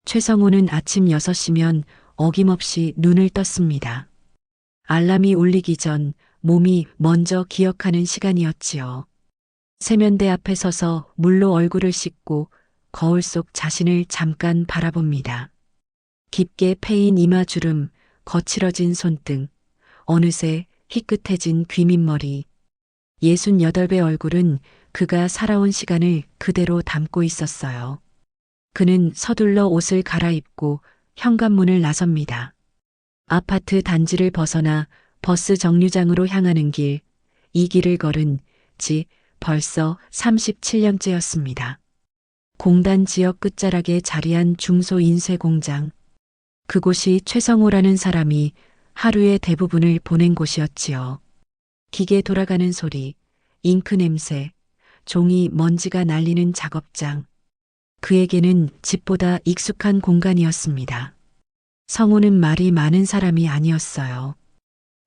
최성호는 아침 6시면 어김없이 눈을 떴습니다. 알람이 울리기 전 몸이 먼저 기억하는 시간이었지요. 세면대 앞에 서서 물로 얼굴을 씻고 거울 속 자신을 잠깐 바라봅니다. 깊게 패인 이마주름, 거칠어진 손등, 어느새 희끗해진 귀밑머리. 68배 얼굴은 그가 살아온 시간을 그대로 담고 있었어요. 그는 서둘러 옷을 갈아입고 현관문을 나섭니다. 아파트 단지를 벗어나 버스 정류장으로 향하는 길, 이 길을 걸은 지 벌써 37년째였습니다. 공단 지역 끝자락에 자리한 중소인쇄공장. 그곳이 최성호라는 사람이 하루의 대부분을 보낸 곳이었지요. 기계 돌아가는 소리, 잉크 냄새, 종이 먼지가 날리는 작업장. 그에게는 집보다 익숙한 공간이었습니다. 성호는 말이 많은 사람이 아니었어요.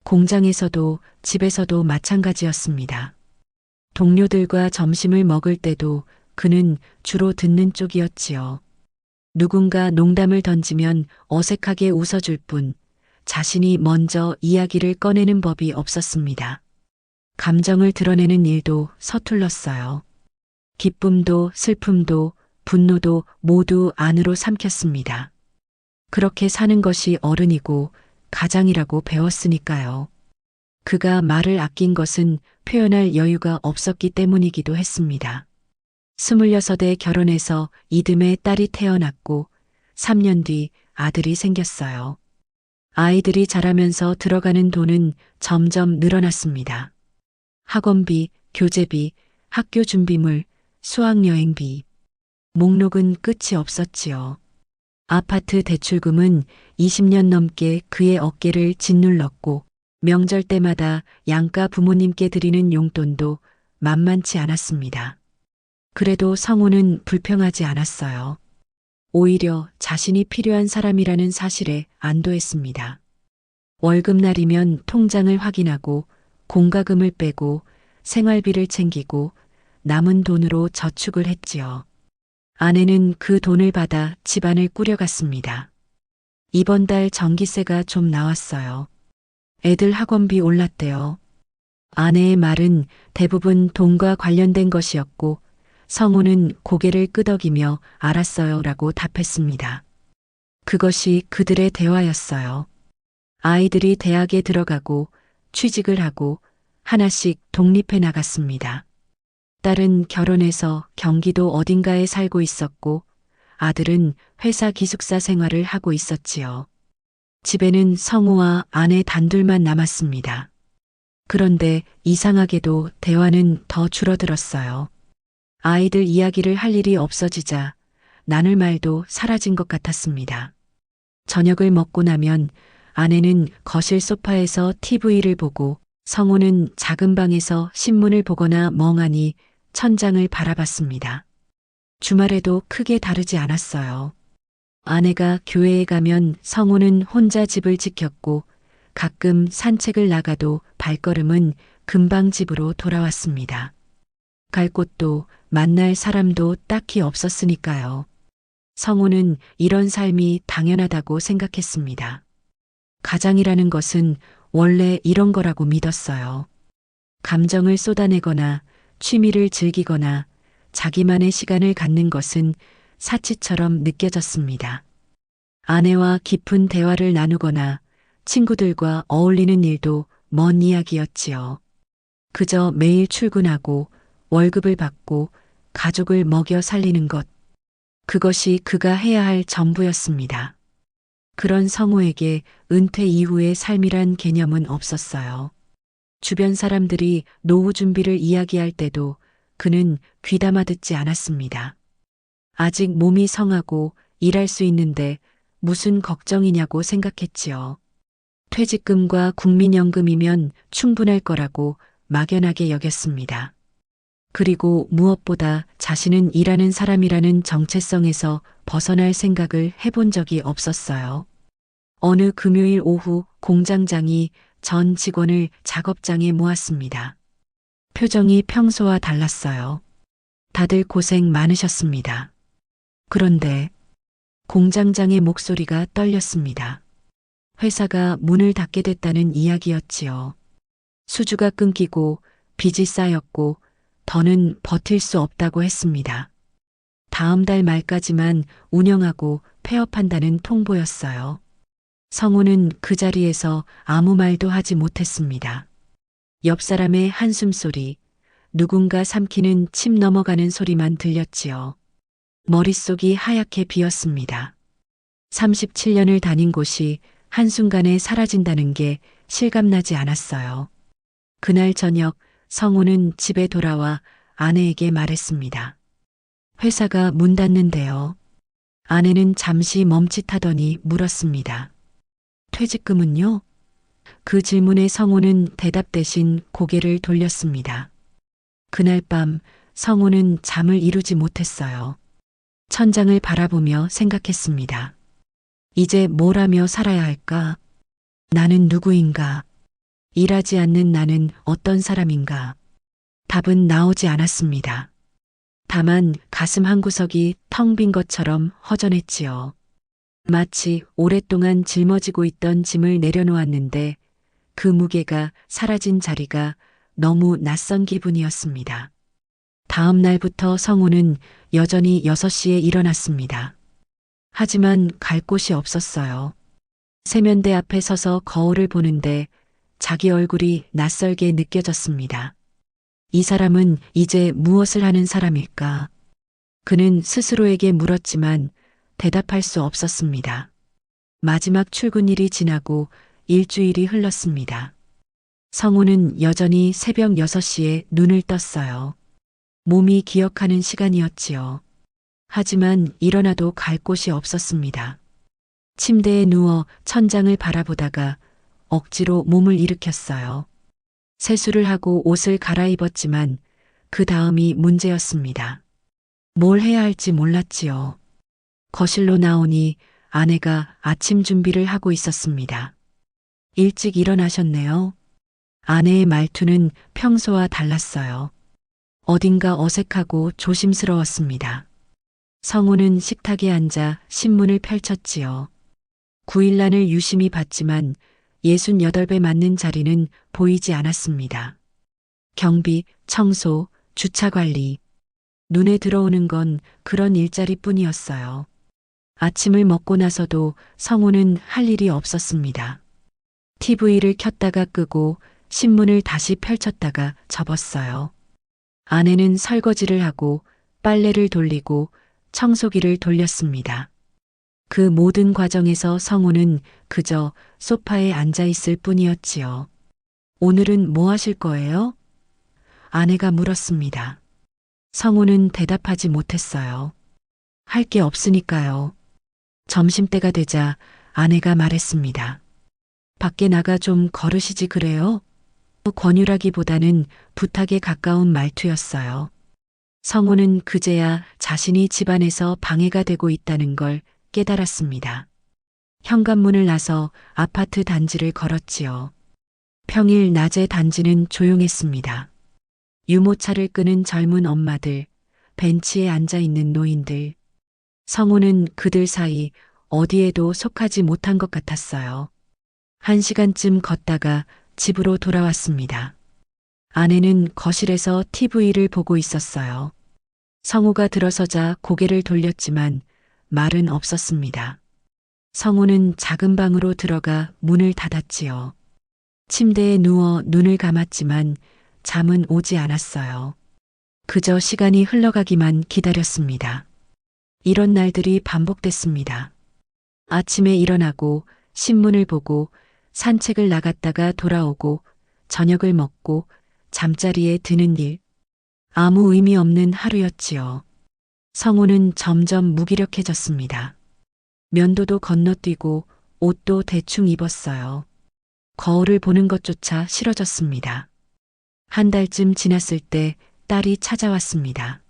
공장에서도 집에서도 마찬가지였습니다. 동료들과 점심을 먹을 때도 그는 주로 듣는 쪽이었지요. 누군가 농담을 던지면 어색하게 웃어줄 뿐 자신이 먼저 이야기를 꺼내는 법이 없었습니다. 감정을 드러내는 일도 서툴렀어요. 기쁨도 슬픔도 분노도 모두 안으로 삼켰습니다. 그렇게 사는 것이 어른이고 가장이라고 배웠으니까요. 그가 말을 아낀 것은 표현할 여유가 없었기 때문이기도 했습니다. 26에 결혼해서 이듬해 딸이 태어났고 3년 뒤 아들이 생겼어요. 아이들이 자라면서 들어가는 돈은 점점 늘어났습니다. 학원비, 교재비, 학교 준비물, 수학여행비. 목록은 끝이 없었지요. 아파트 대출금은 20년 넘게 그의 어깨를 짓눌렀고 명절 때마다 양가 부모님께 드리는 용돈도 만만치 않았습니다. 그래도 성호는 불평하지 않았어요. 오히려 자신이 필요한 사람이라는 사실에 안도했습니다. 월급날이면 통장을 확인하고 공과금을 빼고 생활비를 챙기고 남은 돈으로 저축을 했지요. 아내는 그 돈을 받아 집안을 꾸려갔습니다. 이번 달 전기세가 좀 나왔어요. 애들 학원비 올랐대요. 아내의 말은 대부분 돈과 관련된 것이었고 성호는 고개를 끄덕이며 알았어요 라고 답했습니다. 그것이 그들의 대화였어요. 아이들이 대학에 들어가고 취직을 하고 하나씩 독립해 나갔습니다. 딸은 결혼해서 경기도 어딘가에 살고 있었고 아들은 회사 기숙사 생활을 하고 있었지요. 집에는 성호와 아내 단둘만 남았습니다. 그런데 이상하게도 대화는 더 줄어들었어요. 아이들 이야기를 할 일이 없어지자 나눌 말도 사라진 것 같았습니다. 저녁을 먹고 나면 아내는 거실 소파에서 TV를 보고 성호는 작은 방에서 신문을 보거나 멍하니 천장을 바라봤습니다. 주말에도 크게 다르지 않았어요. 아내가 교회에 가면 성호는 혼자 집을 지켰고 가끔 산책을 나가도 발걸음은 금방 집으로 돌아왔습니다. 갈 곳도 만날 사람도 딱히 없었으니까요. 성호는 이런 삶이 당연하다고 생각했습니다. 가장이라는 것은 원래 이런 거라고 믿었어요. 감정을 쏟아내거나 취미를 즐기거나 자기만의 시간을 갖는 것은 사치처럼 느껴졌습니다. 아내와 깊은 대화를 나누거나 친구들과 어울리는 일도 먼 이야기였지요. 그저 매일 출근하고 월급을 받고 가족을 먹여 살리는 것. 그것이 그가 해야 할 전부였습니다. 그런 성호에게 은퇴 이후의 삶이란 개념은 없었어요. 주변 사람들이 노후 준비를 이야기할 때도 그는 귀담아 듣지 않았습니다. 아직 몸이 성하고 일할 수 있는데 무슨 걱정이냐고 생각했지요. 퇴직금과 국민연금이면 충분할 거라고 막연하게 여겼습니다. 그리고 무엇보다 자신은 일하는 사람이라는 정체성에서 벗어날 생각을 해본 적이 없었어요. 어느 금요일 오후 공장장이 전 직원을 작업장에 모았습니다. 표정이 평소와 달랐어요. 다들 고생 많으셨습니다. 그런데 공장장의 목소리가 떨렸습니다. 회사가 문을 닫게 됐다는 이야기였지요. 수주가 끊기고 빚이 쌓였고 더는 버틸 수 없다고 했습니다. 다음 달 말까지만 운영하고 폐업한다는 통보였어요. 성우는 그 자리에서 아무 말도 하지 못했습니다. 옆 사람의 한숨 소리, 누군가 삼키는 침 넘어가는 소리만 들렸지요. 머릿속이 하얗게 비었습니다. 37년을 다닌 곳이 한순간에 사라진다는 게 실감나지 않았어요. 그날 저녁 성우는 집에 돌아와 아내에게 말했습니다. 회사가 문 닫는데요. 아내는 잠시 멈칫하더니 물었습니다. 퇴직금은요? 그 질문에 성우는 대답 대신 고개를 돌렸습니다. 그날 밤 성우는 잠을 이루지 못했어요. 천장을 바라보며 생각했습니다. 이제 뭘 하며 살아야 할까? 나는 누구인가? 일하지 않는 나는 어떤 사람인가? 답은 나오지 않았습니다. 다만 가슴 한구석이 텅 빈 것처럼 허전했지요. 마치 오랫동안 짊어지고 있던 짐을 내려놓았는데 그 무게가 사라진 자리가 너무 낯선 기분이었습니다. 다음 날부터 성우는 여전히 6시에 일어났습니다. 하지만 갈 곳이 없었어요. 세면대 앞에 서서 거울을 보는데 자기 얼굴이 낯설게 느껴졌습니다. 이 사람은 이제 무엇을 하는 사람일까? 그는 스스로에게 물었지만 대답할 수 없었습니다. 마지막 출근일이 지나고 일주일이 흘렀습니다. 성우는 여전히 새벽 6시에 눈을 떴어요. 몸이 기억하는 시간이었지요. 하지만 일어나도 갈 곳이 없었습니다. 침대에 누워 천장을 바라보다가 억지로 몸을 일으켰어요. 세수를 하고 옷을 갈아입었지만 그 다음이 문제였습니다. 뭘 해야 할지 몰랐지요. 거실로 나오니 아내가 아침 준비를 하고 있었습니다. 일찍 일어나셨네요. 아내의 말투는 평소와 달랐어요. 어딘가 어색하고 조심스러웠습니다. 성우는 식탁에 앉아 신문을 펼쳤지요. 9일란을 유심히 봤지만 68배 맞는 자리는 보이지 않았습니다. 경비, 청소, 주차관리. 눈에 들어오는 건 그런 일자리뿐이었어요. 아침을 먹고 나서도 성우는 할 일이 없었습니다. TV를 켰다가 끄고 신문을 다시 펼쳤다가 접었어요. 아내는 설거지를 하고 빨래를 돌리고 청소기를 돌렸습니다. 그 모든 과정에서 성우는 그저 소파에 앉아 있을 뿐이었지요. 오늘은 뭐 하실 거예요? 아내가 물었습니다. 성우는 대답하지 못했어요. 할 게 없으니까요. 점심때가 되자 아내가 말했습니다. 밖에 나가 좀 걸으시지 그래요? 권유라기보다는 부탁에 가까운 말투였어요. 성우는 그제야 자신이 집안에서 방해가 되고 있다는 걸 깨달았습니다. 현관문을 나서 아파트 단지를 걸었지요. 평일 낮에 단지는 조용했습니다. 유모차를 끄는 젊은 엄마들, 벤치에 앉아 있는 노인들. 성우는 그들 사이 어디에도 속하지 못한 것 같았어요. 1시간쯤 걷다가 집으로 돌아왔습니다. 아내는 거실에서 TV를 보고 있었어요. 성우가 들어서자 고개를 돌렸지만 말은 없었습니다. 성우는 작은 방으로 들어가 문을 닫았지요. 침대에 누워 눈을 감았지만 잠은 오지 않았어요. 그저 시간이 흘러가기만 기다렸습니다. 이런 날들이 반복됐습니다. 아침에 일어나고 신문을 보고 산책을 나갔다가 돌아오고 저녁을 먹고 잠자리에 드는 일. 아무 의미 없는 하루였지요. 성우는 점점 무기력해졌습니다. 면도도 건너뛰고 옷도 대충 입었어요. 거울을 보는 것조차 싫어졌습니다. 한 달쯤 지났을 때 딸이 찾아왔습니다.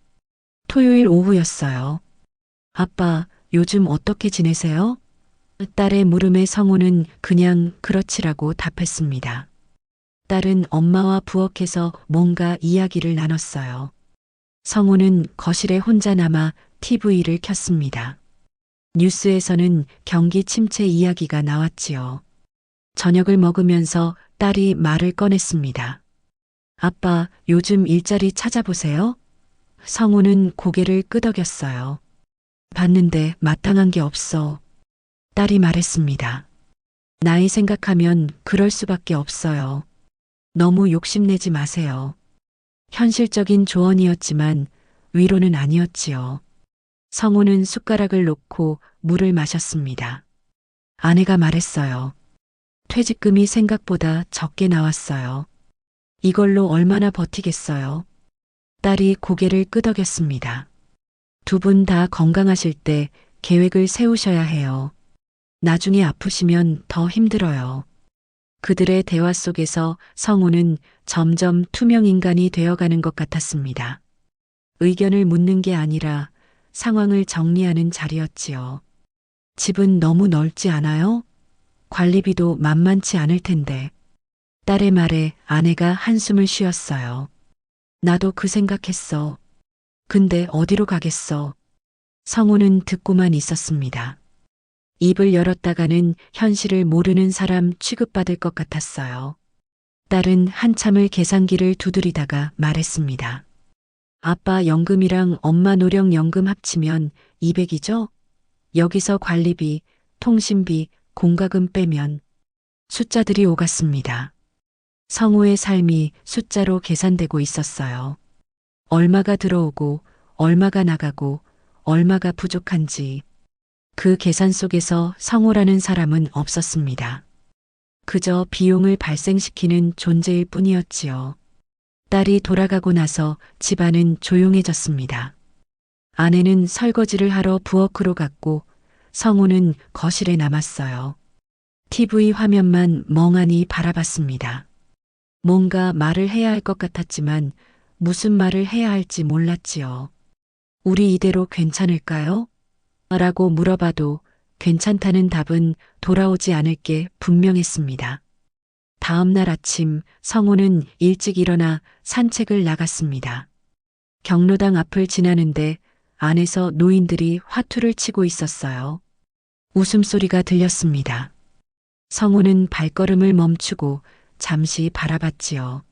토요일 오후였어요. 아빠, 요즘 어떻게 지내세요? 딸의 물음에 성우는 그냥 그렇지라고 답했습니다. 딸은 엄마와 부엌에서 뭔가 이야기를 나눴어요. 성우는 거실에 혼자 남아 TV를 켰습니다. 뉴스에서는 경기 침체 이야기가 나왔지요. 저녁을 먹으면서 딸이 말을 꺼냈습니다. 아빠, 요즘 일자리 찾아보세요? 성우는 고개를 끄덕였어요. 봤는데 마땅한 게 없어. 딸이 말했습니다. 나이 생각하면 그럴 수밖에 없어요. 너무 욕심내지 마세요. 현실적인 조언이었지만 위로는 아니었지요. 성우는 숟가락을 놓고 물을 마셨습니다. 아내가 말했어요. 퇴직금이 생각보다 적게 나왔어요. 이걸로 얼마나 버티겠어요? 딸이 고개를 끄덕였습니다. 두 분 다 건강하실 때 계획을 세우셔야 해요. 나중에 아프시면 더 힘들어요. 그들의 대화 속에서 성우는 점점 투명 인간이 되어가는 것 같았습니다. 의견을 묻는 게 아니라 상황을 정리하는 자리였지요. 집은 너무 넓지 않아요? 관리비도 만만치 않을 텐데. 딸의 말에 아내가 한숨을 쉬었어요. 나도 그 생각했어. 근데 어디로 가겠어? 성우는 듣고만 있었습니다. 입을 열었다가는 현실을 모르는 사람 취급받을 것 같았어요. 딸은 한참을 계산기를 두드리다가 말했습니다. 아빠 연금이랑 엄마 노령연금 합치면 200이죠? 여기서 관리비, 통신비, 공과금 빼면 숫자들이 오갔습니다. 성우의 삶이 숫자로 계산되고 있었어요. 얼마가 들어오고 얼마가 나가고 얼마가 부족한지 그 계산 속에서 성우라는 사람은 없었습니다. 그저 비용을 발생시키는 존재일 뿐이었지요. 딸이 돌아가고 나서 집안은 조용해졌습니다. 아내는 설거지를 하러 부엌으로 갔고 성우는 거실에 남았어요. TV 화면만 멍하니 바라봤습니다. 뭔가 말을 해야 할 것 같았지만 무슨 말을 해야 할지 몰랐지요. 우리 이대로 괜찮을까요? 라고 물어봐도 괜찮다는 답은 돌아오지 않을 게 분명했습니다. 다음 날 아침 성우는 일찍 일어나 산책을 나갔습니다. 경로당 앞을 지나는데 안에서 노인들이 화투를 치고 있었어요. 웃음소리가 들렸습니다. 성우는 발걸음을 멈추고 잠시 바라봤지요.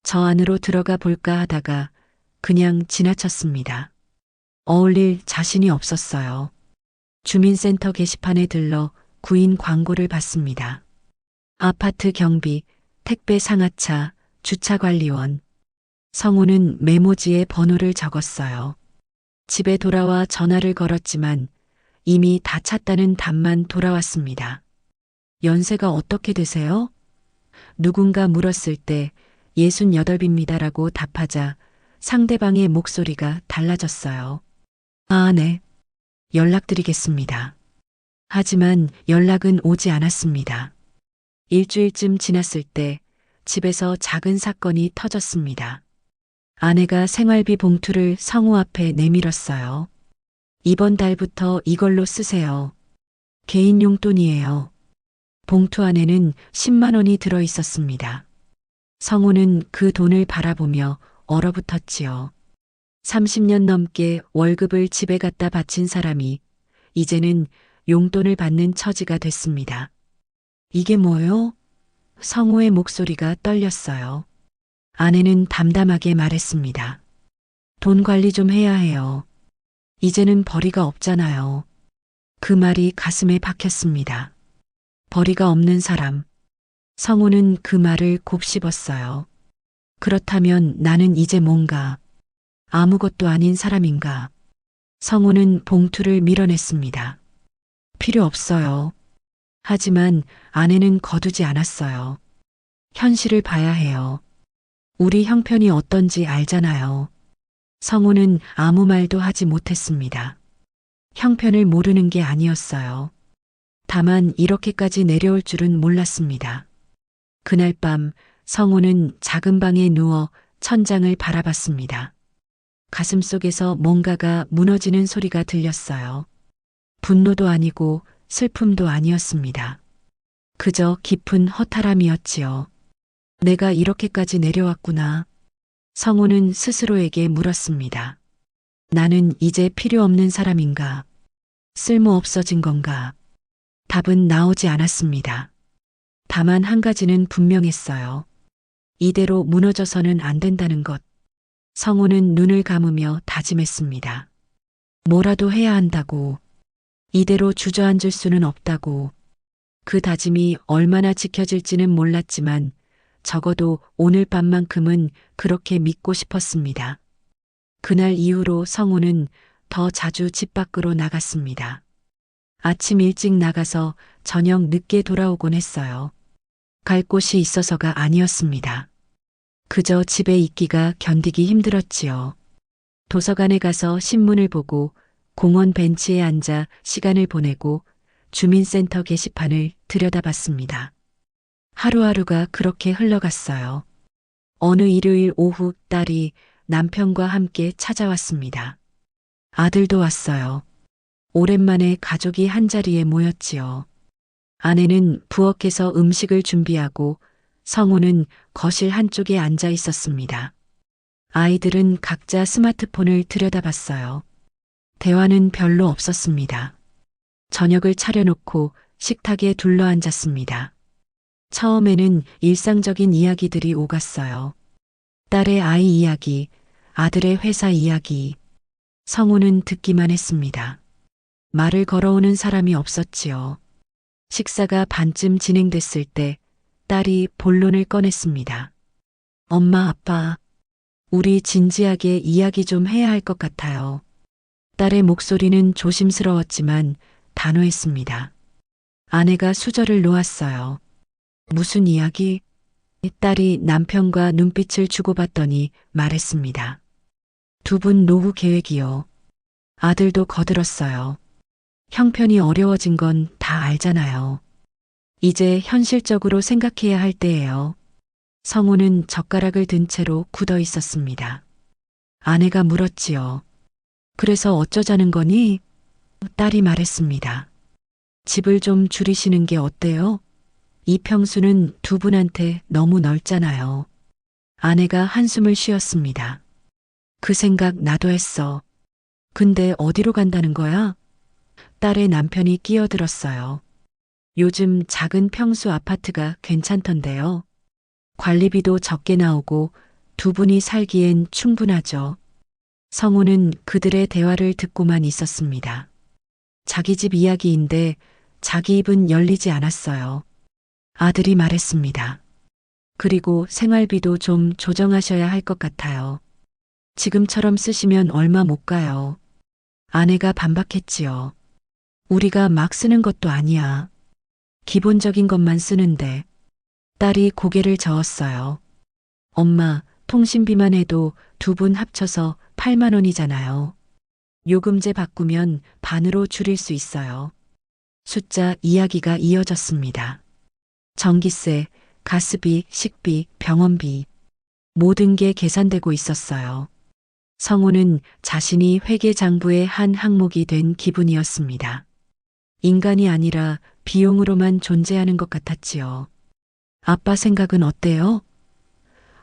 저 안으로 들어가 볼까 하다가 그냥 지나쳤습니다. 어울릴 자신이 없었어요. 주민센터 게시판에 들러 구인 광고를 봤습니다. 아파트 경비, 택배 상하차, 주차관리원. 성우는 메모지에 번호를 적었어요. 집에 돌아와 전화를 걸었지만 이미 다 찼다는 답만 돌아왔습니다. 연세가 어떻게 되세요? 누군가 물었을 때 68입니다라고 답하자 상대방의 목소리가 달라졌어요. 아, 네. 연락드리겠습니다. 하지만 연락은 오지 않았습니다. 일주일쯤 지났을 때 집에서 작은 사건이 터졌습니다. 아내가 생활비 봉투를 성우 앞에 내밀었어요. 이번 달부터 이걸로 쓰세요. 개인 용돈이에요. 봉투 안에는 10만 원이 들어 있었습니다. 성우는 그 돈을 바라보며 얼어붙었지요. 30년 넘게 월급을 집에 갖다 바친 사람이 이제는 용돈을 받는 처지가 됐습니다. 이게 뭐요? 성우의 목소리가 떨렸어요. 아내는 담담하게 말했습니다. 돈 관리 좀 해야 해요. 이제는 벌이가 없잖아요. 그 말이 가슴에 박혔습니다. 벌이가 없는 사람. 성우는 그 말을 곱씹었어요. 그렇다면 나는 이제 뭔가 아무것도 아닌 사람인가? 성우는 봉투를 밀어냈습니다. 필요 없어요. 하지만 아내는 거두지 않았어요. 현실을 봐야 해요. 우리 형편이 어떤지 알잖아요. 성우는 아무 말도 하지 못했습니다. 형편을 모르는 게 아니었어요. 다만 이렇게까지 내려올 줄은 몰랐습니다. 그날 밤 성우는 작은 방에 누워 천장을 바라봤습니다. 가슴속에서 뭔가가 무너지는 소리가 들렸어요. 분노도 아니고 슬픔도 아니었습니다. 그저 깊은 허탈함이었지요. 내가 이렇게까지 내려왔구나. 성우는 스스로에게 물었습니다. 나는 이제 필요 없는 사람인가? 쓸모 없어진 건가? 답은 나오지 않았습니다. 다만 한 가지는 분명했어요. 이대로 무너져서는 안 된다는 것. 성우는 눈을 감으며 다짐했습니다. 뭐라도 해야 한다고. 이대로 주저앉을 수는 없다고. 그 다짐이 얼마나 지켜질지는 몰랐지만 적어도 오늘 밤만큼은 그렇게 믿고 싶었습니다. 그날 이후로 성우는 더 자주 집 밖으로 나갔습니다. 아침 일찍 나가서 저녁 늦게 돌아오곤 했어요. 갈 곳이 있어서가 아니었습니다. 그저 집에 있기가 견디기 힘들었지요. 도서관에 가서 신문을 보고 공원 벤치에 앉아 시간을 보내고 주민센터 게시판을 들여다봤습니다. 하루하루가 그렇게 흘러갔어요. 어느 일요일 오후 딸이 남편과 함께 찾아왔습니다. 아들도 왔어요. 오랜만에 가족이 한자리에 모였지요. 아내는 부엌에서 음식을 준비하고 성우는 거실 한쪽에 앉아 있었습니다. 아이들은 각자 스마트폰을 들여다봤어요. 대화는 별로 없었습니다. 저녁을 차려놓고 식탁에 둘러앉았습니다. 처음에는 일상적인 이야기들이 오갔어요. 딸의 아이 이야기, 아들의 회사 이야기. 성우는 듣기만 했습니다. 말을 걸어오는 사람이 없었지요. 식사가 반쯤 진행됐을 때 딸이 본론을 꺼냈습니다. 엄마, 아빠, 우리 진지하게 이야기 좀 해야 할 것 같아요. 딸의 목소리는 조심스러웠지만 단호했습니다. 아내가 수저를 놓았어요. 무슨 이야기? 딸이 남편과 눈빛을 주고받더니 말했습니다. 두 분 노후 계획이요. 아들도 거들었어요. 형편이 어려워진 건 다 알잖아요. 이제 현실적으로 생각해야 할 때예요. 성우는 젓가락을 든 채로 굳어 있었습니다. 아내가 물었지요. 그래서 어쩌자는 거니? 딸이 말했습니다. 집을 좀 줄이시는 게 어때요? 이 평수는 두 분한테 너무 넓잖아요. 아내가 한숨을 쉬었습니다. 그 생각 나도 했어. 근데 어디로 간다는 거야? 딸의 남편이 끼어들었어요. 요즘 작은 평수 아파트가 괜찮던데요. 관리비도 적게 나오고 두 분이 살기엔 충분하죠. 성우는 그들의 대화를 듣고만 있었습니다. 자기 집 이야기인데 자기 입은 열리지 않았어요. 아들이 말했습니다. 그리고 생활비도 좀 조정하셔야 할 것 같아요. 지금처럼 쓰시면 얼마 못 가요. 아내가 반박했지요. 우리가 막 쓰는 것도 아니야. 기본적인 것만 쓰는데. 딸이 고개를 저었어요. 엄마, 통신비만 해도 두 분 합쳐서 8만 원이잖아요. 요금제 바꾸면 반으로 줄일 수 있어요. 숫자 이야기가 이어졌습니다. 전기세, 가스비, 식비, 병원비. 모든 게 계산되고 있었어요. 성우는 자신이 회계장부의 한 항목이 된 기분이었습니다. 인간이 아니라 비용으로만 존재하는 것 같았지요. 아빠 생각은 어때요?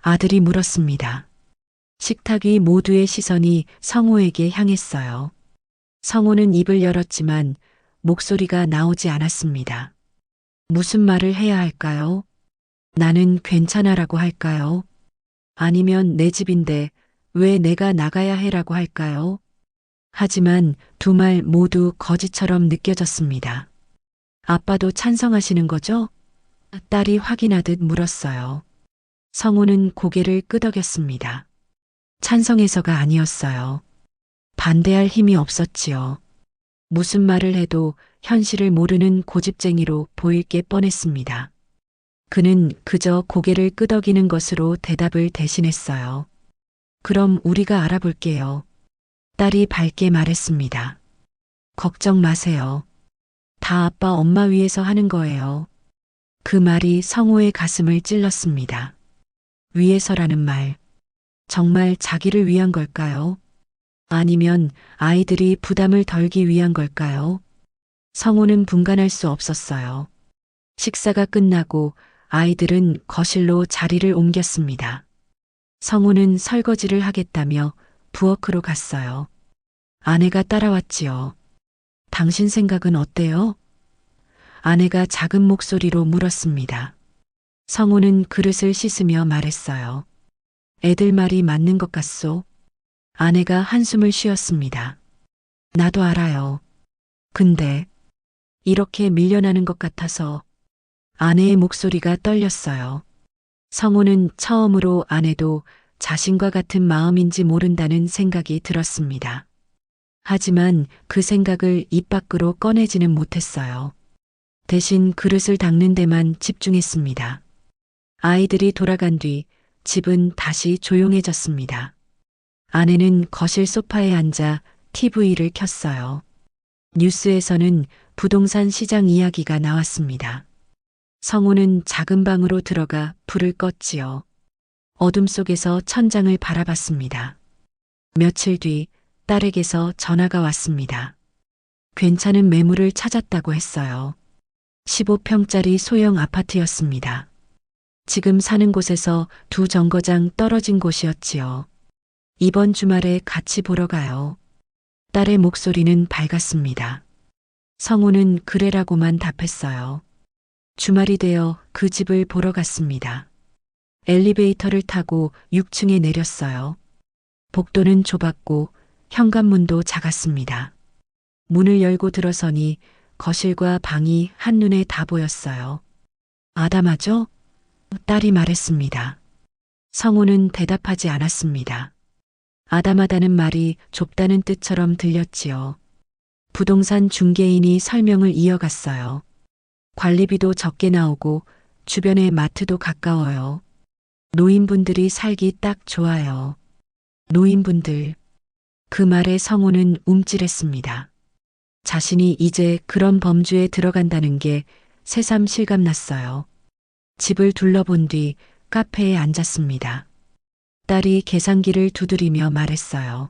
아들이 물었습니다. 식탁 위 모두의 시선이 성우에게 향했어요. 성우는 입을 열었지만 목소리가 나오지 않았습니다. 무슨 말을 해야 할까요? 나는 괜찮아라고 할까요? 아니면 내 집인데 왜 내가 나가야 해라고 할까요? 하지만 두 말 모두 거짓처럼 느껴졌습니다. 아빠도 찬성하시는 거죠? 딸이 확인하듯 물었어요. 성우는 고개를 끄덕였습니다. 찬성해서가 아니었어요. 반대할 힘이 없었지요. 무슨 말을 해도 현실을 모르는 고집쟁이로 보일 게 뻔했습니다. 그는 그저 고개를 끄덕이는 것으로 대답을 대신했어요. 그럼 우리가 알아볼게요. 딸이 밝게 말했습니다. 걱정 마세요. 다 아빠 엄마 위해서 하는 거예요. 그 말이 성우의 가슴을 찔렀습니다. 위해서라는 말. 정말 자기를 위한 걸까요? 아니면 아이들이 부담을 덜기 위한 걸까요? 성우는 분간할 수 없었어요. 식사가 끝나고 아이들은 거실로 자리를 옮겼습니다. 성우는 설거지를 하겠다며 부엌으로 갔어요. 아내가 따라왔지요. 당신 생각은 어때요? 아내가 작은 목소리로 물었습니다. 성우는 그릇을 씻으며 말했어요. 애들 말이 맞는 것 같소. 아내가 한숨을 쉬었습니다. 나도 알아요. 근데 이렇게 밀려나는 것 같아서 아내의 목소리가 떨렸어요. 성우는 처음으로 아내도 자신과 같은 마음인지 모른다는 생각이 들었습니다. 하지만 그 생각을 입 밖으로 꺼내지는 못했어요. 대신 그릇을 닦는 데만 집중했습니다. 아이들이 돌아간 뒤 집은 다시 조용해졌습니다. 아내는 거실 소파에 앉아 TV를 켰어요. 뉴스에서는 부동산 시장 이야기가 나왔습니다. 성우는 작은 방으로 들어가 불을 껐지요. 어둠 속에서 천장을 바라봤습니다. 며칠 뒤 딸에게서 전화가 왔습니다. 괜찮은 매물을 찾았다고 했어요. 15평짜리 소형 아파트였습니다. 지금 사는 곳에서 2정거장 떨어진 곳이었지요. 이번 주말에 같이 보러 가요. 딸의 목소리는 밝았습니다. 성우는 그래라고만 답했어요. 주말이 되어 그 집을 보러 갔습니다. 엘리베이터를 타고 6층에 내렸어요. 복도는 좁았고 현관문도 작았습니다. 문을 열고 들어서니 거실과 방이 한눈에 다 보였어요. 아담하죠? 딸이 말했습니다. 성우는 대답하지 않았습니다. 아담하다는 말이 좁다는 뜻처럼 들렸지요. 부동산 중개인이 설명을 이어갔어요. 관리비도 적게 나오고 주변에 마트도 가까워요. 노인분들이 살기 딱 좋아요. 노인분들. 그 말에 성우는 움찔했습니다. 자신이 이제 그런 범주에 들어간다는 게 새삼 실감났어요. 집을 둘러본 뒤 카페에 앉았습니다. 딸이 계산기를 두드리며 말했어요.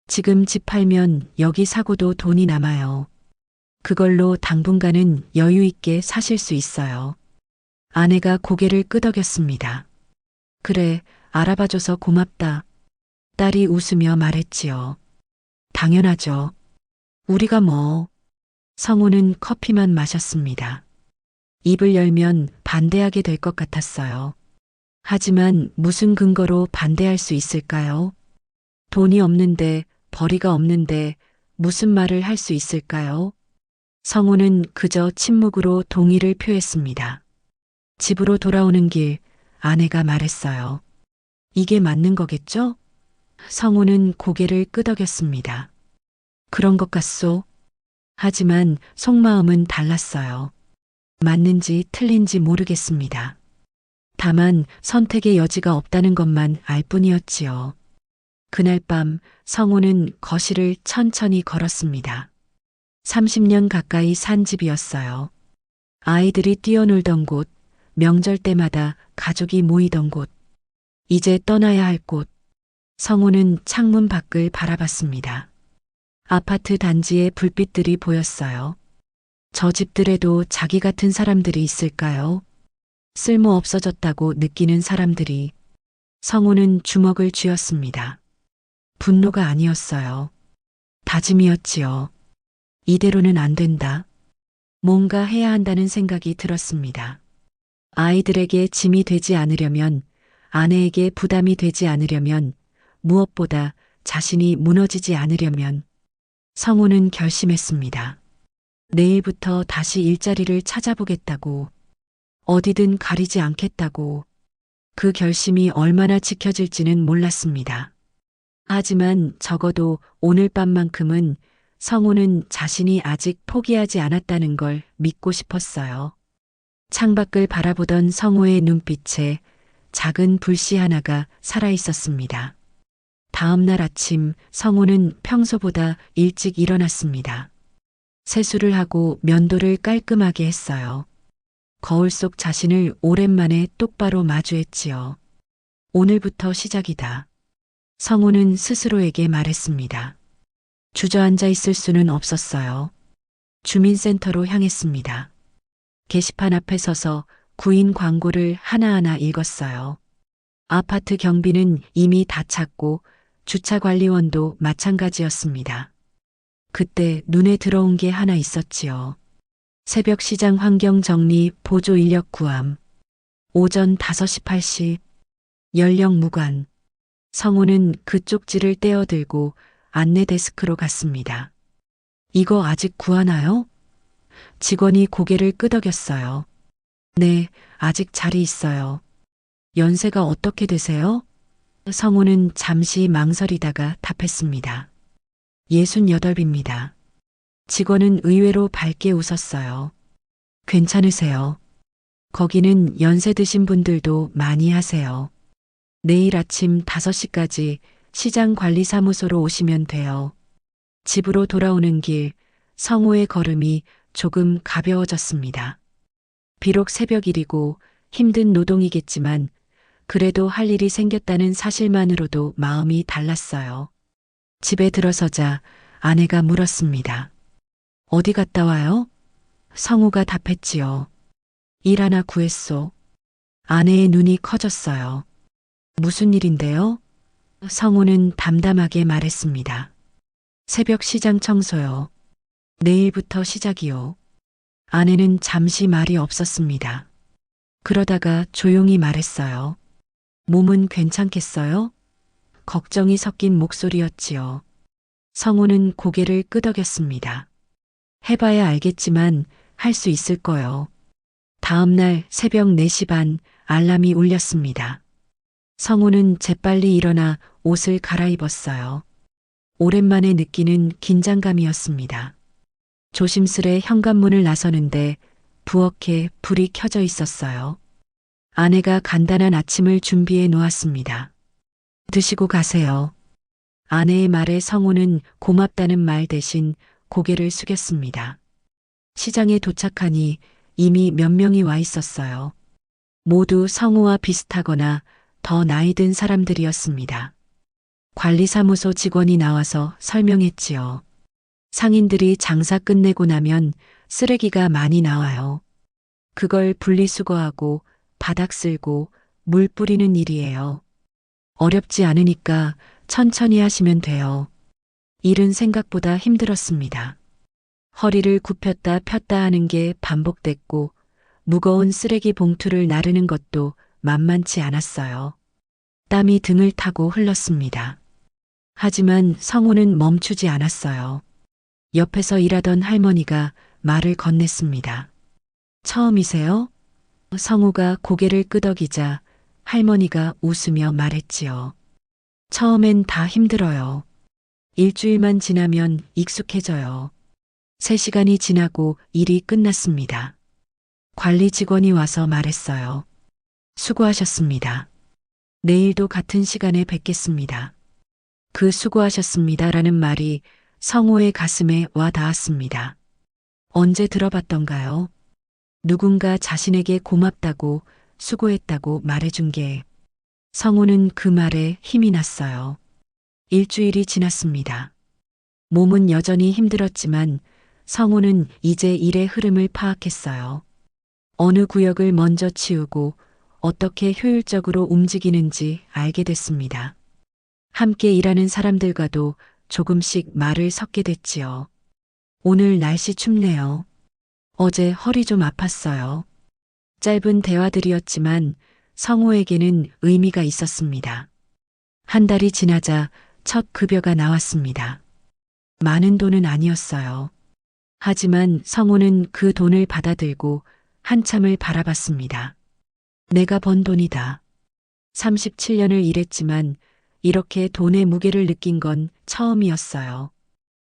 지금 집 팔면 여기 사고도 돈이 남아요. 그걸로 당분간은 여유 있게 사실 수 있어요. 아내가 고개를 끄덕였습니다. 그래, 알아봐줘서 고맙다. 딸이 웃으며 말했지요. 당연하죠. 우리가 뭐. 성우는 커피만 마셨습니다. 입을 열면 반대하게 될 것 같았어요. 하지만 무슨 근거로 반대할 수 있을까요? 돈이 없는데, 벌이가 없는데 무슨 말을 할 수 있을까요? 성우는 그저 침묵으로 동의를 표했습니다. 집으로 돌아오는 길, 아내가 말했어요. 이게 맞는 거겠죠? 성우는 고개를 끄덕였습니다. 그런 것 같소. 하지만 속마음은 달랐어요. 맞는지 틀린지 모르겠습니다. 다만 선택의 여지가 없다는 것만 알 뿐이었지요. 그날 밤 성우는 거실을 천천히 걸었습니다. 30년 가까이 산 집이었어요. 아이들이 뛰어놀던 곳, 명절 때마다 가족이 모이던 곳, 이제 떠나야 할 곳. 성우는 창문 밖을 바라봤습니다. 아파트 단지에 불빛들이 보였어요. 저 집들에도 자기 같은 사람들이 있을까요? 쓸모 없어졌다고 느끼는 사람들이. 성우는 주먹을 쥐었습니다. 분노가 아니었어요. 다짐이었지요. 이대로는 안 된다. 뭔가 해야 한다는 생각이 들었습니다. 아이들에게 짐이 되지 않으려면, 아내에게 부담이 되지 않으려면, 무엇보다 자신이 무너지지 않으려면. 성우는 결심했습니다. 내일부터 다시 일자리를 찾아보겠다고, 어디든 가리지 않겠다고. 그 결심이 얼마나 지켜질지는 몰랐습니다. 하지만 적어도 오늘 밤만큼은 성우는 자신이 아직 포기하지 않았다는 걸 믿고 싶었어요. 창밖을 바라보던 성우의 눈빛에 작은 불씨 하나가 살아있었습니다. 다음 날 아침 성우는 평소보다 일찍 일어났습니다. 세수를 하고 면도를 깔끔하게 했어요. 거울 속 자신을 오랜만에 똑바로 마주했지요. 오늘부터 시작이다. 성우는 스스로에게 말했습니다. 주저앉아 있을 수는 없었어요. 주민센터로 향했습니다. 게시판 앞에 서서 구인 광고를 하나하나 읽었어요. 아파트 경비는 이미 다 찼고 주차관리원도 마찬가지였습니다. 그때 눈에 들어온 게 하나 있었지요. 새벽 시장 환경 정리 보조 인력 구함. 오전 5시 8시. 연령 무관. 성우는 그 쪽지를 떼어들고 안내 데스크로 갔습니다. 이거 아직 구하나요? 직원이 고개를 끄덕였어요. 네, 아직 자리 있어요. 연세가 어떻게 되세요? 성우는 잠시 망설이다가 답했습니다. 68입니다. 직원은 의외로 밝게 웃었어요. 괜찮으세요. 거기는 연세 드신 분들도 많이 하세요. 내일 아침 5시까지 시장관리사무소로 오시면 돼요. 집으로 돌아오는 길, 성우의 걸음이 조금 가벼워졌습니다. 비록 새벽일이고 힘든 노동이겠지만 그래도 할 일이 생겼다는 사실만으로도 마음이 달랐어요. 집에 들어서자 아내가 물었습니다. 어디 갔다 와요? 성우가 답했지요. 일 하나 구했소. 아내의 눈이 커졌어요. 무슨 일인데요? 성우는 담담하게 말했습니다. 새벽 시장 청소요. 내일부터 시작이요. 아내는 잠시 말이 없었습니다. 그러다가 조용히 말했어요. 몸은 괜찮겠어요? 걱정이 섞인 목소리였지요. 성우는 고개를 끄덕였습니다. 해봐야 알겠지만 할 수 있을 거요. 다음 날 새벽 4시 반 알람이 울렸습니다. 성우는 재빨리 일어나 옷을 갈아입었어요. 오랜만에 느끼는 긴장감이었습니다. 조심스레 현관문을 나서는데 부엌에 불이 켜져 있었어요. 아내가 간단한 아침을 준비해 놓았습니다. 드시고 가세요. 아내의 말에 성우는 고맙다는 말 대신 고개를 숙였습니다. 시장에 도착하니 이미 몇 명이 와 있었어요. 모두 성우와 비슷하거나 더 나이 든 사람들이었습니다. 관리사무소 직원이 나와서 설명했지요. 상인들이 장사 끝내고 나면 쓰레기가 많이 나와요. 그걸 분리수거하고 바닥 쓸고 물 뿌리는 일이에요. 어렵지 않으니까 천천히 하시면 돼요. 일은 생각보다 힘들었습니다. 허리를 굽혔다 폈다 하는 게 반복됐고 무거운 쓰레기 봉투를 나르는 것도 만만치 않았어요. 땀이 등을 타고 흘렀습니다. 하지만 성우는 멈추지 않았어요. 옆에서 일하던 할머니가 말을 건넸습니다. 처음이세요? 성우가 고개를 끄덕이자 할머니가 웃으며 말했지요. 처음엔 다 힘들어요. 일주일만 지나면 익숙해져요. 3시간이 지나고 일이 끝났습니다. 관리 직원이 와서 말했어요. 수고하셨습니다. 내일도 같은 시간에 뵙겠습니다. 그 수고하셨습니다라는 말이 성우의 가슴에 와 닿았습니다. 언제 들어봤던가요? 누군가 자신에게 고맙다고 수고했다고 말해준 게. 성우는 그 말에 힘이 났어요. 일주일이 지났습니다. 몸은 여전히 힘들었지만 성우는 이제 일의 흐름을 파악했어요. 어느 구역을 먼저 치우고 어떻게 효율적으로 움직이는지 알게 됐습니다. 함께 일하는 사람들과도 조금씩 말을 섞게 됐지요. 오늘 날씨 춥네요. 어제 허리 좀 아팠어요. 짧은 대화들이었지만 성우에게는 의미가 있었습니다. 한 달이 지나자 첫 급여가 나왔습니다. 많은 돈은 아니었어요. 하지만 성우는 그 돈을 받아들고 한참을 바라봤습니다. 내가 번 돈이다. 37년을 일했지만 이렇게 돈의 무게를 느낀 건 처음이었어요.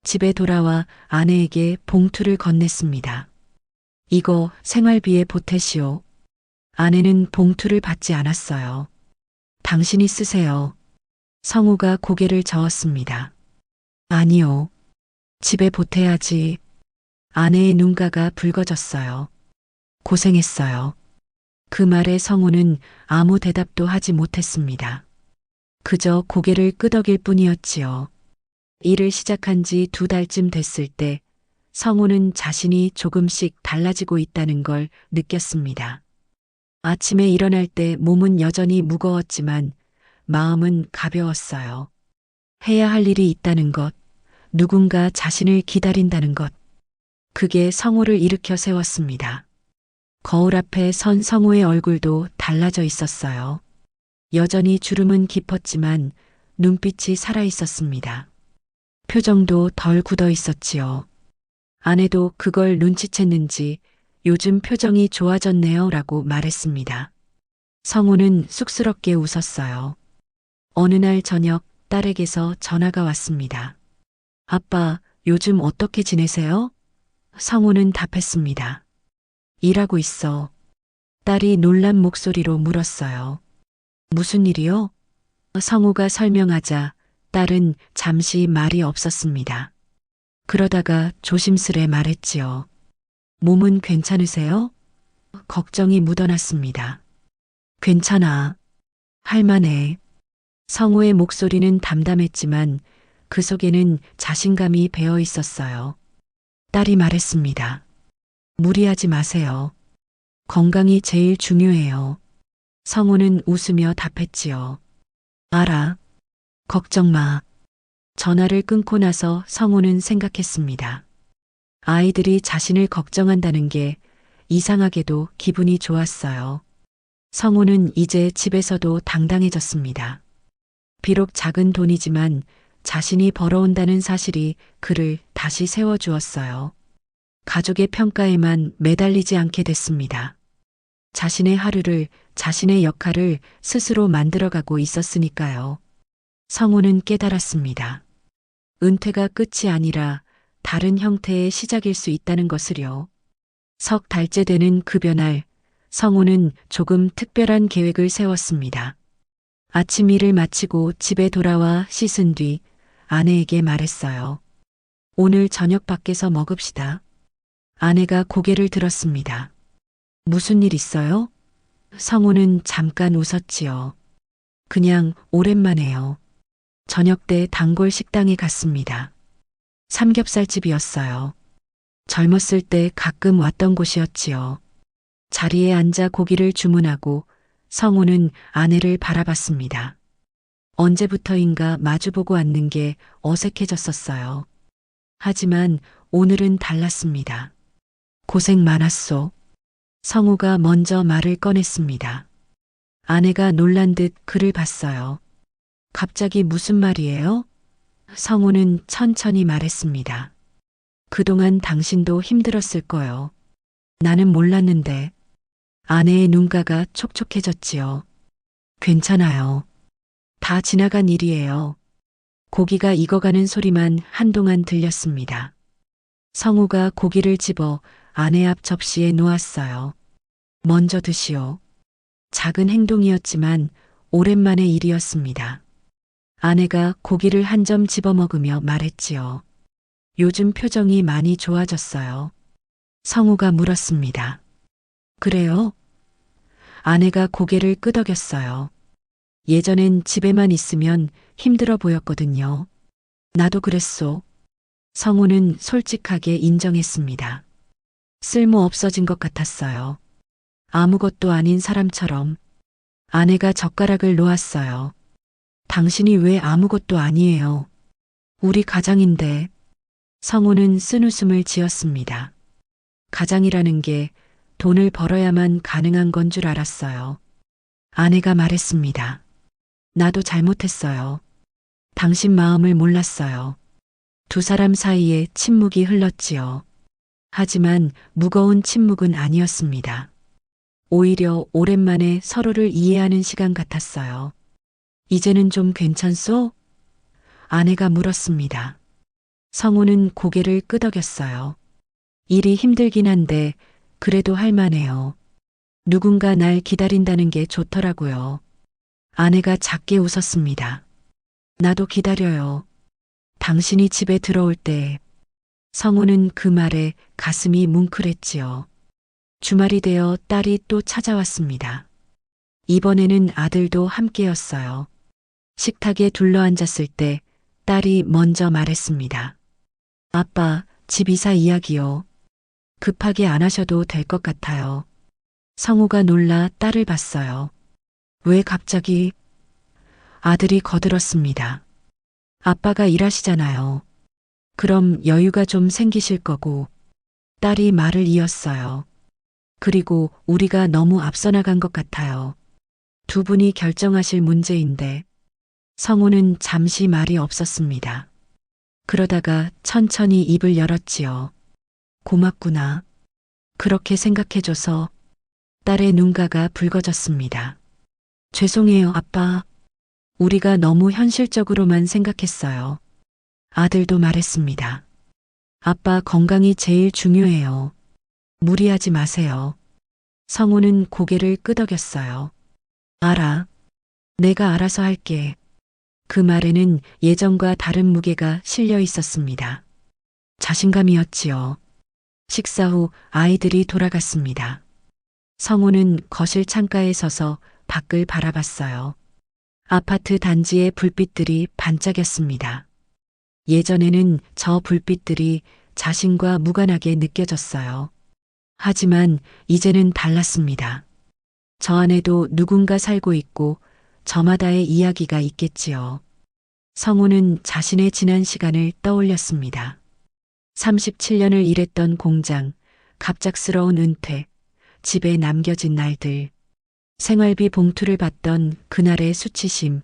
집에 돌아와 아내에게 봉투를 건넸습니다. 이거 생활비에 보태시오. 아내는 봉투를 받지 않았어요. 당신이 쓰세요. 성우가 고개를 저었습니다. 아니요. 집에 보태야지. 아내의 눈가가 붉어졌어요. 고생했어요. 그 말에 성우는 아무 대답도 하지 못했습니다. 그저 고개를 끄덕일 뿐이었지요. 일을 시작한 지 2달쯤 됐을 때 성우는 자신이 조금씩 달라지고 있다는 걸 느꼈습니다. 아침에 일어날 때 몸은 여전히 무거웠지만 마음은 가벼웠어요. 해야 할 일이 있다는 것, 누군가 자신을 기다린다는 것. 그게 성호를 일으켜 세웠습니다. 거울 앞에 선 성호의 얼굴도 달라져 있었어요. 여전히 주름은 깊었지만 눈빛이 살아 있었습니다. 표정도 덜 굳어 있었지요. 아내도 그걸 눈치챘는지 요즘 표정이 좋아졌네요 라고 말했습니다. 성호는 쑥스럽게 웃었어요. 어느 날 저녁 딸에게서 전화가 왔습니다. 아빠, 요즘 어떻게 지내세요? 성호는 답했습니다. 일하고 있어. 딸이 놀란 목소리로 물었어요. 무슨 일이요? 성호가 설명하자 딸은 잠시 말이 없었습니다. 그러다가 조심스레 말했지요. 몸은 괜찮으세요? 걱정이 묻어났습니다. 괜찮아. 할만해. 성호의 목소리는 담담했지만 그 속에는 자신감이 배어 있었어요. 딸이 말했습니다. 무리하지 마세요. 건강이 제일 중요해요. 성호는 웃으며 답했지요. 알아. 걱정 마. 전화를 끊고 나서 성호는 생각했습니다. 아이들이 자신을 걱정한다는 게 이상하게도 기분이 좋았어요. 성호는 이제 집에서도 당당해졌습니다. 비록 작은 돈이지만 자신이 벌어온다는 사실이 그를 다시 세워주었어요. 가족의 평가에만 매달리지 않게 됐습니다. 자신의 하루를, 자신의 역할을 스스로 만들어가고 있었으니까요. 성호는 깨달았습니다. 은퇴가 끝이 아니라 다른 형태의 시작일 수 있다는 것을요. 석 달째 되는 급여날, 성호는 조금 특별한 계획을 세웠습니다. 아침 일을 마치고 집에 돌아와 씻은 뒤 아내에게 말했어요. 오늘 저녁 밖에서 먹읍시다. 아내가 고개를 들었습니다. 무슨 일 있어요? 성호는 잠깐 웃었지요. 그냥 오랜만에요. 저녁 때 단골 식당에 갔습니다. 삼겹살집이었어요. 젊었을 때 가끔 왔던 곳이었지요. 자리에 앉아 고기를 주문하고 성호는 아내를 바라봤습니다. 언제부터인가 마주보고 앉는 게 어색해졌었어요. 하지만 오늘은 달랐습니다. 고생 많았소. 성호가 먼저 말을 꺼냈습니다. 아내가 놀란 듯 그를 봤어요. 갑자기 무슨 말이에요? 성호는 천천히 말했습니다. 그동안 당신도 힘들었을 거요. 나는 몰랐는데. 아내의 눈가가 촉촉해졌지요. 괜찮아요. 다 지나간 일이에요. 고기가 익어가는 소리만 한동안 들렸습니다. 성우가 고기를 집어 아내 앞 접시에 놓았어요. 먼저 드시오. 작은 행동이었지만 오랜만의 일이었습니다. 아내가 고기를 한 점 집어 먹으며 말했지요. 요즘 표정이 많이 좋아졌어요. 성우가 물었습니다. 그래요? 아내가 고개를 끄덕였어요. 예전엔 집에만 있으면 힘들어 보였거든요. 나도 그랬소. 성우는 솔직하게 인정했습니다. 쓸모 없어진 것 같았어요. 아무것도 아닌 사람처럼. 아내가 젓가락을 놓았어요. 당신이 왜 아무것도 아니에요? 우리 가장인데. 성우는 쓴웃음을 지었습니다. 가장이라는 게 돈을 벌어야만 가능한 건 줄 알았어요. 아내가 말했습니다. 나도 잘못했어요. 당신 마음을 몰랐어요. 두 사람 사이에 침묵이 흘렀지요. 하지만 무거운 침묵은 아니었습니다. 오히려 오랜만에 서로를 이해하는 시간 같았어요. 이제는 좀 괜찮소? 아내가 물었습니다. 성우는 고개를 끄덕였어요. 일이 힘들긴 한데 그래도 할만해요. 누군가 날 기다린다는 게 좋더라고요. 아내가 작게 웃었습니다. 나도 기다려요. 당신이 집에 들어올 때. 성우는 그 말에 가슴이 뭉클했지요. 주말이 되어 딸이 또 찾아왔습니다. 이번에는 아들도 함께였어요. 식탁에 둘러앉았을 때 딸이 먼저 말했습니다. 아빠, 집 이사 이야기요. 급하게 안 하셔도 될 것 같아요. 성우가 놀라 딸을 봤어요. 왜 갑자기? 아들이 거들었습니다. 아빠가 일하시잖아요. 그럼 여유가 좀 생기실 거고. 딸이 말을 이었어요. 그리고 우리가 너무 앞서 나간 것 같아요. 두 분이 결정하실 문제인데. 성우는 잠시 말이 없었습니다. 그러다가 천천히 입을 열었지요. 고맙구나. 그렇게 생각해줘서. 딸의 눈가가 붉어졌습니다. 죄송해요, 아빠. 우리가 너무 현실적으로만 생각했어요. 아들도 말했습니다. 아빠 건강이 제일 중요해요. 무리하지 마세요. 성우는 고개를 끄덕였어요. 알아. 내가 알아서 할게. 그 말에는 예전과 다른 무게가 실려 있었습니다. 자신감이었지요. 식사 후 아이들이 돌아갔습니다. 성우는 거실 창가에 서서 밖을 바라봤어요. 아파트 단지의 불빛들이 반짝였습니다. 예전에는 저 불빛들이 자신과 무관하게 느껴졌어요. 하지만 이제는 달랐습니다. 저 안에도 누군가 살고 있고 저마다의 이야기가 있겠지요. 성우는 자신의 지난 시간을 떠올렸습니다. 37년을 일했던 공장, 갑작스러운 은퇴, 집에 남겨진 날들, 생활비 봉투를 받던 그날의 수치심.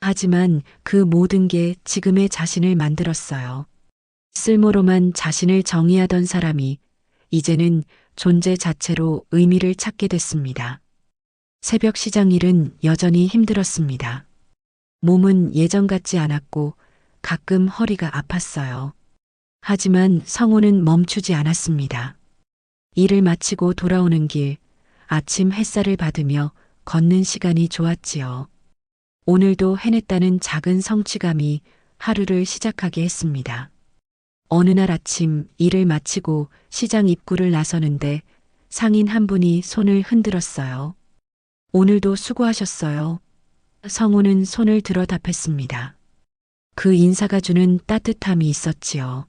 하지만 그 모든 게 지금의 자신을 만들었어요. 쓸모로만 자신을 정의하던 사람이 이제는 존재 자체로 의미를 찾게 됐습니다. 새벽 시장 일은 여전히 힘들었습니다. 몸은 예전 같지 않았고 가끔 허리가 아팠어요. 하지만 성우는 멈추지 않았습니다. 일을 마치고 돌아오는 길, 아침 햇살을 받으며 걷는 시간이 좋았지요. 오늘도 해냈다는 작은 성취감이 하루를 시작하게 했습니다. 어느 날 아침 일을 마치고 시장 입구를 나서는데 상인 한 분이 손을 흔들었어요. 오늘도 수고하셨어요. 성우는 손을 들어 답했습니다. 그 인사가 주는 따뜻함이 있었지요.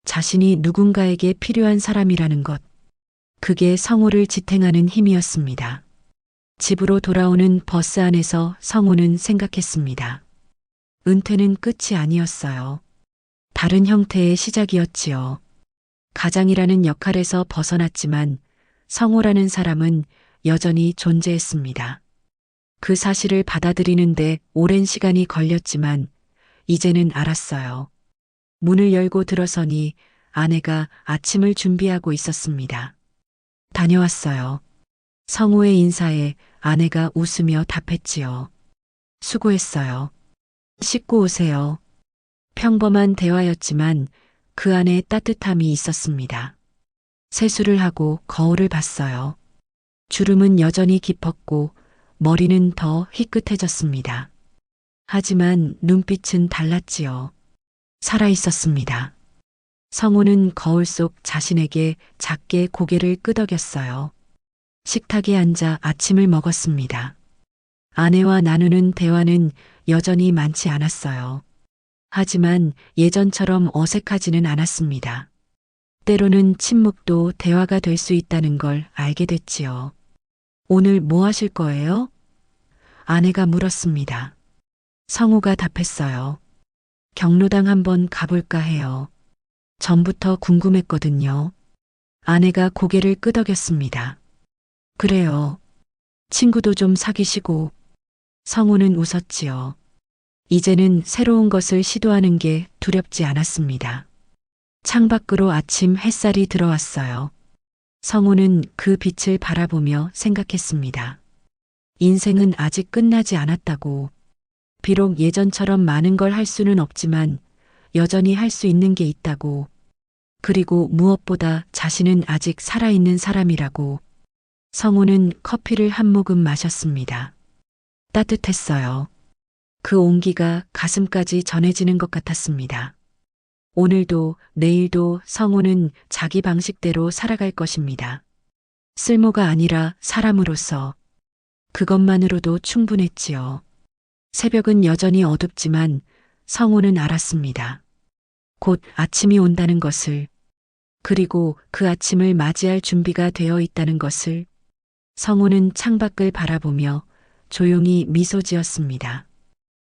자신이 누군가에게 필요한 사람이라는 것. 그게 성우를 지탱하는 힘이었습니다. 집으로 돌아오는 버스 안에서 성우는 생각했습니다. 은퇴는 끝이 아니었어요. 다른 형태의 시작이었지요. 가장이라는 역할에서 벗어났지만 성우라는 사람은 여전히 존재했습니다. 그 사실을 받아들이는데 오랜 시간이 걸렸지만 이제는 알았어요. 문을 열고 들어서니 아내가 아침을 준비하고 있었습니다. 다녀왔어요. 성우의 인사에 아내가 웃으며 답했지요. 수고했어요. 씻고 오세요. 평범한 대화였지만 그 안에 따뜻함이 있었습니다. 세수를 하고 거울을 봤어요. 주름은 여전히 깊었고 머리는 더 희끗해졌습니다. 하지만 눈빛은 달랐지요. 살아있었습니다. 성우는 거울 속 자신에게 작게 고개를 끄덕였어요. 식탁에 앉아 아침을 먹었습니다. 아내와 나누는 대화는 여전히 많지 않았어요. 하지만 예전처럼 어색하지는 않았습니다. 때로는 침묵도 대화가 될 수 있다는 걸 알게 됐지요. 오늘 뭐 하실 거예요? 아내가 물었습니다. 성우가 답했어요. 경로당 한번 가볼까 해요. 전부터 궁금했거든요. 아내가 고개를 끄덕였습니다. 그래요. 친구도 좀 사귀시고. 성우는 웃었지요. 이제는 새로운 것을 시도하는 게 두렵지 않았습니다. 창밖으로 아침 햇살이 들어왔어요. 성우는 그 빛을 바라보며 생각했습니다. 인생은 아직 끝나지 않았다고. 비록 예전처럼 많은 걸 할 수는 없지만 여전히 할 수 있는 게 있다고. 그리고 무엇보다 자신은 아직 살아있는 사람이라고. 성우는 커피를 한 모금 마셨습니다. 따뜻했어요. 그 온기가 가슴까지 전해지는 것 같았습니다. 오늘도 내일도 성우는 자기 방식대로 살아갈 것입니다. 쓸모가 아니라 사람으로서. 그것만으로도 충분했지요. 새벽은 여전히 어둡지만 성우는 알았습니다. 곧 아침이 온다는 것을. 그리고 그 아침을 맞이할 준비가 되어 있다는 것을. 성우는 창밖을 바라보며 조용히 미소 지었습니다.